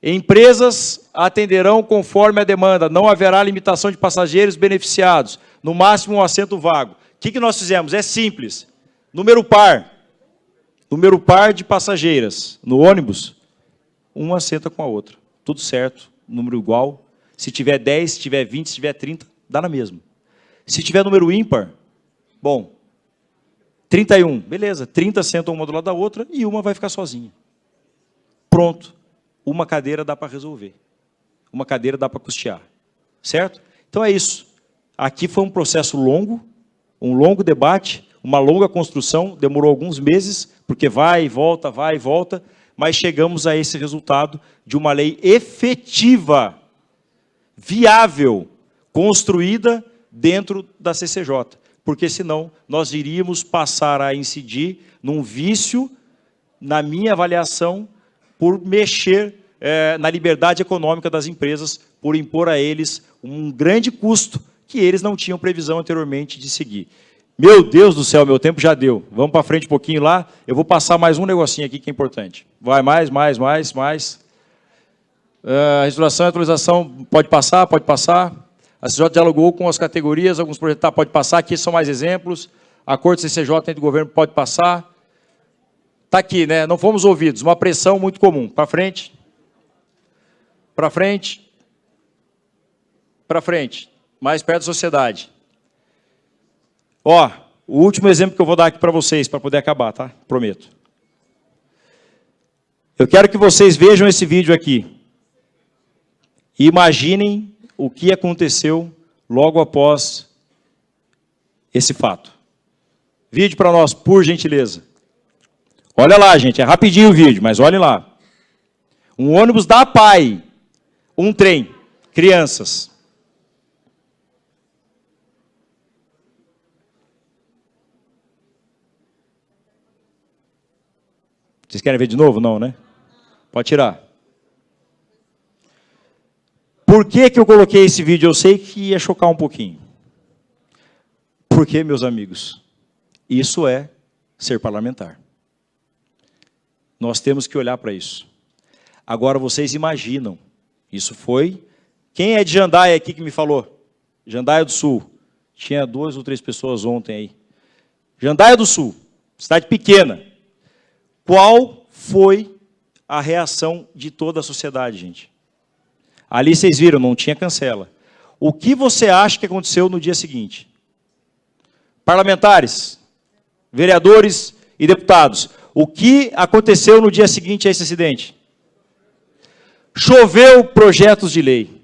Empresas atenderão conforme a demanda, não haverá limitação de passageiros beneficiados, no máximo um assento vago. O que nós fizemos? É simples. Número par de passageiras no ônibus, uma senta com a outra. Tudo certo, número igual. Se tiver 10, se tiver 20, se tiver 30, dá na mesma. Se tiver número ímpar, bom, 31, beleza, 30 sentam uma do lado da outra e uma vai ficar sozinha. Pronto. Uma cadeira dá para resolver. Uma cadeira dá para custear. Certo? Então é isso. Aqui foi um processo longo, um longo debate, uma longa construção, demorou alguns meses, porque vai e volta, mas chegamos a esse resultado de uma lei efetiva, viável, construída dentro da CCJ. Porque senão nós iríamos passar a incidir num vício, na minha avaliação, por mexer na liberdade econômica das empresas, por impor a eles um grande custo que eles não tinham previsão anteriormente de seguir. Meu Deus do céu, meu tempo já deu. Vamos para frente um pouquinho lá. Eu vou passar mais um negocinho aqui que é importante. Vai, mais. Restauração e atualização, pode passar. A CCJ dialogou com as categorias, alguns projetos, pode passar. Aqui são mais exemplos. Acordo CCJ entre o governo, pode passar. Está aqui, né? Não fomos ouvidos. Uma pressão muito comum. Para frente. Para frente. Para frente. Mais perto da sociedade. Ó, o último exemplo que eu vou dar aqui para vocês, para poder acabar, tá? Prometo. Eu quero que vocês vejam esse vídeo aqui. E imaginem o que aconteceu logo após esse fato. Vídeo para nós, por gentileza. Olha lá, gente, é rapidinho o vídeo, mas olhem lá. Um ônibus da APAE, um trem, crianças. Vocês querem ver de novo? Não, né? Pode tirar. Por que eu coloquei esse vídeo? Eu sei que ia chocar um pouquinho. Porque, meus amigos, isso é ser parlamentar. Nós temos que olhar para isso. Agora, vocês imaginam, isso foi... Quem é de Jandaia aqui que me falou? Jandaia do Sul. Tinha 2 ou 3 pessoas ontem aí. Jandaia do Sul, cidade pequena. Qual foi a reação de toda a sociedade, gente? Ali vocês viram, não tinha cancela. O que você acha que aconteceu no dia seguinte? Parlamentares, vereadores e deputados. O que aconteceu no dia seguinte a esse acidente? Choveu projetos de lei.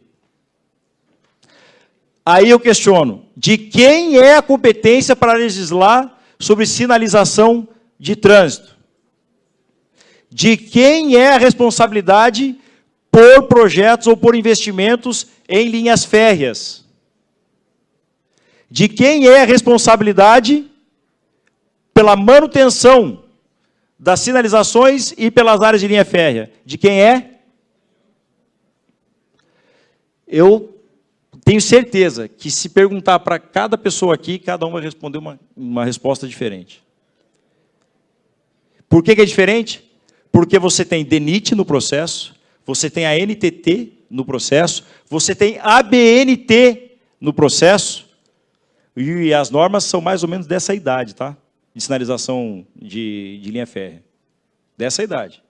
Aí eu questiono, de quem é a competência para legislar sobre sinalização de trânsito? De quem é a responsabilidade por projetos ou por investimentos em linhas férreas? De quem é a responsabilidade pela manutenção das sinalizações e pelas áreas de linha férrea? De quem é? Eu tenho certeza que se perguntar para cada pessoa aqui, cada um vai responder uma resposta diferente. Por que é diferente? Porque você tem DENIT no processo, você tem a NTT no processo, você tem a ABNT no processo, e as normas são mais ou menos dessa idade, tá? De sinalização de linha férrea. Dessa idade.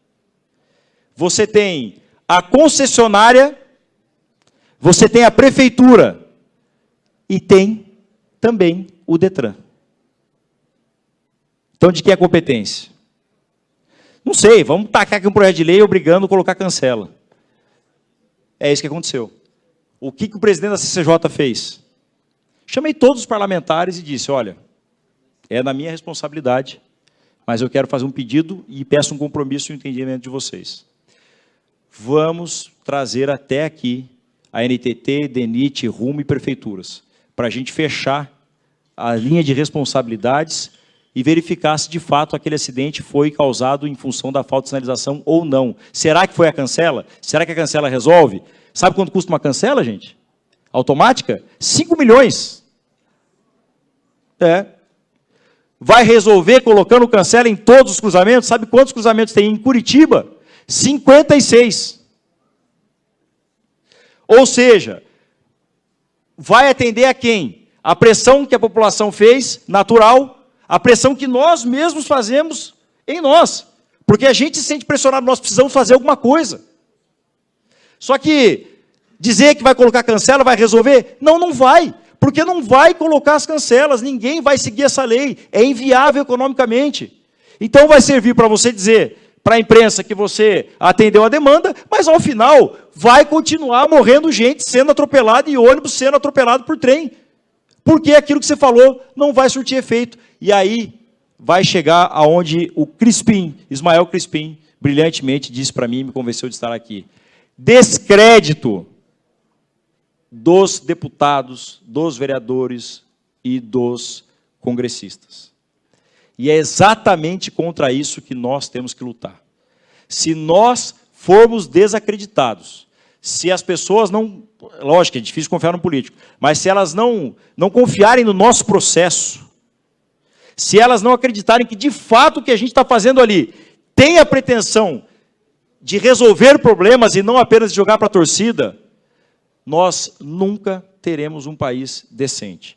Você tem a concessionária, você tem a prefeitura e tem também o DETRAN. Então, de que é a competência? Não sei, vamos tacar aqui um projeto de lei obrigando a colocar cancela. É isso que aconteceu. O que o presidente da CCJ fez? Chamei todos os parlamentares e disse, olha, é na minha responsabilidade, mas eu quero fazer um pedido e peço um compromisso e um entendimento de vocês. Vamos trazer até aqui a NTT, DENIT, RUMO e prefeituras, para a gente fechar a linha de responsabilidades e verificar se de fato aquele acidente foi causado em função da falta de sinalização ou não. Será que foi a cancela? Será que a cancela resolve? Sabe quanto custa uma cancela, gente? Automática? 5 milhões. É. Vai resolver colocando cancela em todos os cruzamentos? Sabe quantos cruzamentos tem em Curitiba? 56. Ou seja, vai atender a quem? A pressão que a população fez, natural, a pressão que nós mesmos fazemos em nós. Porque a gente se sente pressionado, nós precisamos fazer alguma coisa. Só que dizer que vai colocar cancela, vai resolver? Não, não vai. Porque não vai colocar as cancelas, ninguém vai seguir essa lei. É inviável economicamente. Então vai servir para você dizer para a imprensa que você atendeu a demanda, mas ao final vai continuar morrendo gente sendo atropelada e ônibus sendo atropelado por trem. Porque aquilo que você falou não vai surtir efeito. E aí vai chegar aonde o Crispim, Ismael Crispim, brilhantemente disse para mim, me convenceu de estar aqui. Descrédito dos deputados, dos vereadores e dos congressistas. E é exatamente contra isso que nós temos que lutar. Se nós formos desacreditados, se as pessoas não... Lógico, é difícil confiar no político, mas se elas não confiarem no nosso processo, se elas não acreditarem que, de fato, o que a gente está fazendo ali tem a pretensão de resolver problemas e não apenas de jogar para a torcida, nós nunca teremos um país decente.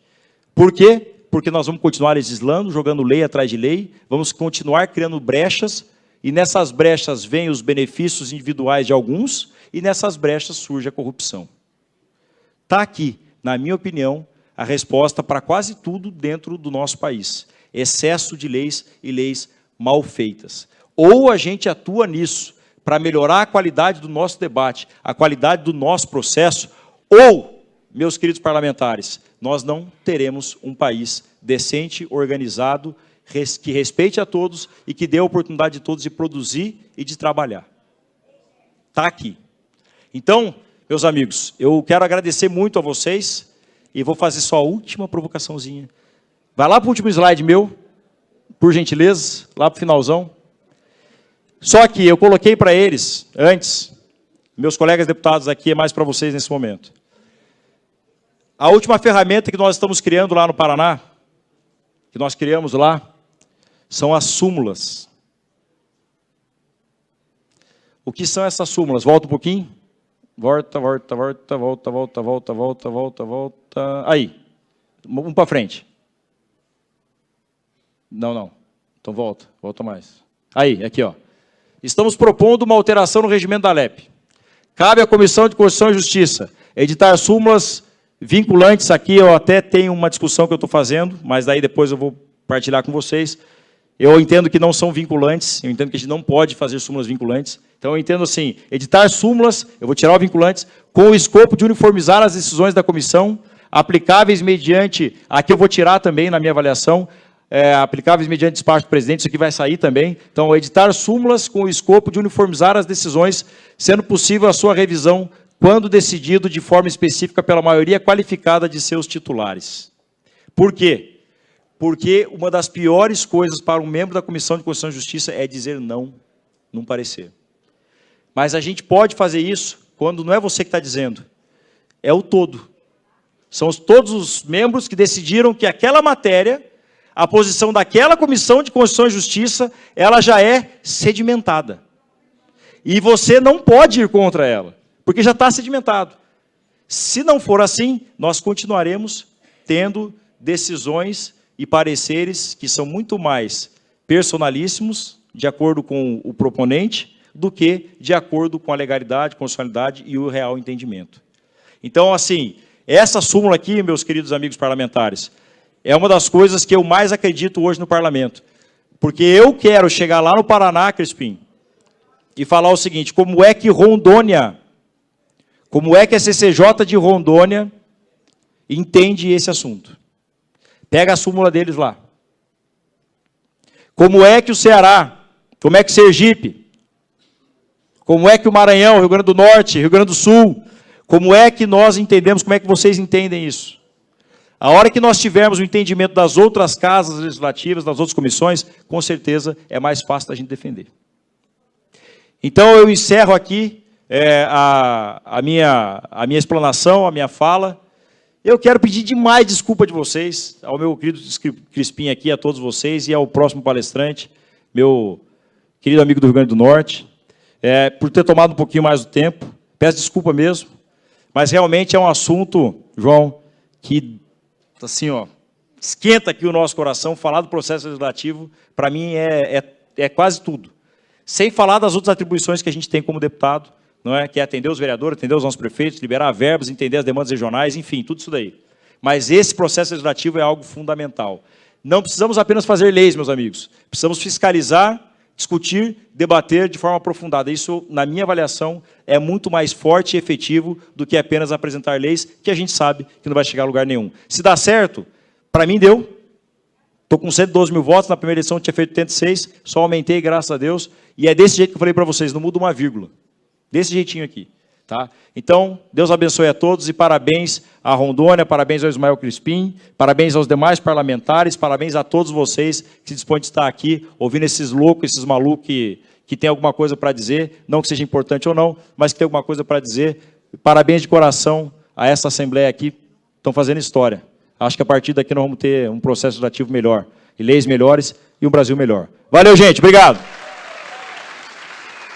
Por quê? Porque nós vamos continuar legislando, jogando lei atrás de lei, vamos continuar criando brechas, e nessas brechas vêm os benefícios individuais de alguns, e nessas brechas surge a corrupção. Está aqui, na minha opinião, a resposta para quase tudo dentro do nosso país. Excesso de leis e leis mal feitas. Ou a gente atua nisso para melhorar a qualidade do nosso debate, a qualidade do nosso processo, ou, meus queridos parlamentares, nós não teremos um país decente, organizado, que respeite a todos e que dê a oportunidade de todos de produzir e de trabalhar. Está aqui. Então, meus amigos, eu quero agradecer muito a vocês e vou fazer só a última provocaçãozinha. Vai lá para o último slide meu, por gentileza, lá para o finalzão. Só que eu coloquei para eles, antes, meus colegas deputados aqui, é mais para vocês nesse momento. A última ferramenta que nós estamos criando lá no Paraná, que nós criamos lá, são as súmulas. O que são essas súmulas? Volta um pouquinho. Volta. Aí. Um para frente. Não. Então volta mais. Aí, aqui, ó. Estamos propondo uma alteração no regimento da LEP. Cabe à Comissão de Constituição e Justiça editar súmulas vinculantes. Aqui eu até tenho uma discussão que eu estou fazendo, mas daí depois eu vou partilhar com vocês. Eu entendo que não são vinculantes, eu entendo que a gente não pode fazer súmulas vinculantes. Então eu entendo assim, editar súmulas, eu vou tirar o vinculantes, com o escopo de uniformizar as decisões da comissão, aplicáveis mediante, aqui eu vou tirar também na minha avaliação, aplicáveis mediante despacho do presidente, isso aqui vai sair também. Então, editar súmulas com o escopo de uniformizar as decisões, sendo possível a sua revisão quando decidido de forma específica pela maioria qualificada de seus titulares. Por quê? Porque uma das piores coisas para um membro da Comissão de Constituição e Justiça é dizer não num parecer. Mas a gente pode fazer isso quando não é você que está dizendo, é o todo. São todos os membros que decidiram que aquela matéria, a posição daquela Comissão de Constituição e Justiça, ela já é sedimentada. E você não pode ir contra ela, porque já está sedimentado. Se não for assim, nós continuaremos tendo decisões e pareceres que são muito mais personalíssimos, de acordo com o proponente, do que de acordo com a legalidade, constitucionalidade e o real entendimento. Então, assim, essa súmula aqui, meus queridos amigos parlamentares, é uma das coisas que eu mais acredito hoje no parlamento. Porque eu quero chegar lá no Paraná, Crispim, e falar o seguinte, como é que Rondônia, como é que a CCJ de Rondônia entende esse assunto? Pega a súmula deles lá. Como é que o Ceará, como é que Sergipe, como é que o Maranhão, Rio Grande do Norte, Rio Grande do Sul, como é que nós entendemos, como é que vocês entendem isso? A hora que nós tivermos o entendimento das outras casas legislativas, das outras comissões, com certeza é mais fácil da gente defender. Então, eu encerro aqui a minha explanação, a minha fala. Eu quero pedir demais desculpa de vocês, ao meu querido Crispim aqui, a todos vocês, e ao próximo palestrante, meu querido amigo do Rio Grande do Norte, por ter tomado um pouquinho mais do tempo. Peço desculpa mesmo, mas realmente é um assunto, João, que assim, ó, esquenta aqui o nosso coração. Falar do processo legislativo, para mim, é quase tudo. Sem falar das outras atribuições que a gente tem como deputado, não é? Que é atender os vereadores, atender os nossos prefeitos, liberar verbas, entender as demandas regionais, enfim, tudo isso daí. Mas esse processo legislativo é algo fundamental. Não precisamos apenas fazer leis, meus amigos. Precisamos fiscalizar, discutir, debater de forma aprofundada. Isso, na minha avaliação, é muito mais forte e efetivo do que apenas apresentar leis que a gente sabe que não vai chegar a lugar nenhum. Se dá certo, para mim deu. Estou com 112 mil votos, na primeira eleição eu tinha feito 86, só aumentei, graças a Deus. E é desse jeito que eu falei para vocês, não muda uma vírgula. Desse jeitinho aqui. Tá? Então, Deus abençoe a todos e parabéns à Rondônia, parabéns ao Ismael Crispim, parabéns aos demais parlamentares, parabéns a todos vocês que se dispõem de estar aqui, ouvindo esses loucos, esses malucos que têm alguma coisa para dizer, não que seja importante ou não, mas que tem alguma coisa para dizer. Parabéns de coração a essa Assembleia aqui, estão fazendo história. Acho que a partir daqui nós vamos ter um processo legislativo melhor, e leis melhores e um Brasil melhor. Valeu, gente, obrigado.